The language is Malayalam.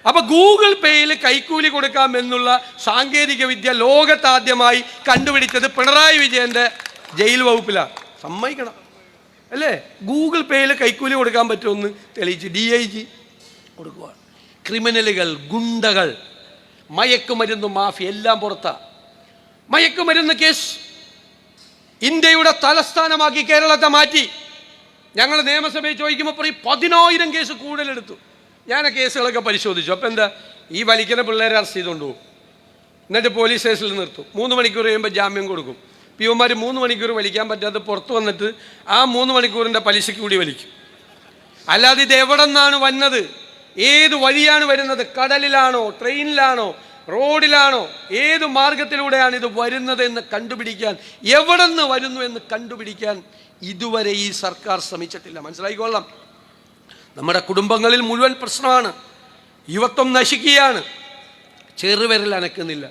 അപ്പൊ ഗൂഗിൾ പേയിൽ കൈക്കൂലി കൊടുക്കാം എന്നുള്ള സാങ്കേതിക വിദ്യ ലോകത്താദ്യമായി കണ്ടുപിടിച്ചത് പിണറായി വിജയന്റെ ജയിൽ വകുപ്പിലാണ്. സമ്മതിക്കണം അല്ലേ? ഗൂഗിൾ പേയിൽ കൈക്കൂലി കൊടുക്കാൻ പറ്റുമെന്ന് തെളിയിച്ച് DIG കൊടുക്കുക. ക്രിമിനലുകൾ, ഗുണ്ടകൾ, മയക്കുമരുന്ന് മാഫിയ എല്ലാം പുറത്താണ്. മയക്കുമരുന്ന് കേസ് ഇന്ത്യയുടെ തലസ്ഥാനമാക്കി കേരളത്തെ മാറ്റി. ഞങ്ങൾ നിയമസഭയിൽ ചോദിക്കുമ്പോൾ പറയും 10,000 കേസ് കൂടുതലെടുത്തു. ഞാൻ ആ കേസുകളൊക്കെ പരിശോധിച്ചു. അപ്പം എന്താ, ഈ വലിക്കുന്ന പിള്ളേരെ അറസ്റ്റ് ചെയ്തുകൊണ്ട് പോകും, എന്നിട്ട് പോലീസ് സ്റ്റേഷനിൽ നിർത്തും, 3 മണിക്കൂർ കഴിയുമ്പോൾ ജാമ്യം കൊടുക്കും. പിഒമാർ 3 മണിക്കൂർ വലിക്കാൻ പറ്റാതെ പുറത്ത് വന്നിട്ട് ആ 3 മണിക്കൂറിൻ്റെ പലിശയ്ക്ക് കൂടി വലിക്കും. അല്ലാതെ ഇത് എവിടെ നിന്നാണ് വന്നത്, ഏത് വഴിയാണ് വരുന്നത്, കടലിലാണോ, ട്രെയിനിലാണോ, റോഡിലാണോ, ഏത് മാർഗത്തിലൂടെയാണ് ഇത് വരുന്നത് എന്ന് കണ്ടുപിടിക്കാൻ, എവിടെ നിന്ന് വരുന്നു എന്ന് കണ്ടുപിടിക്കാൻ ഇതുവരെ ഈ സർക്കാർ ശ്രമിച്ചിട്ടില്ല. മനസ്സിലായിക്കൊള്ളാം. നമ്മുടെ കുടുംബങ്ങളിൽ മുഴുവൻ പ്രശ്നമാണ്. യുവത്വം നശിക്കുകയാണ്. ചെറുവിരൽ അനക്കുന്നില്ല.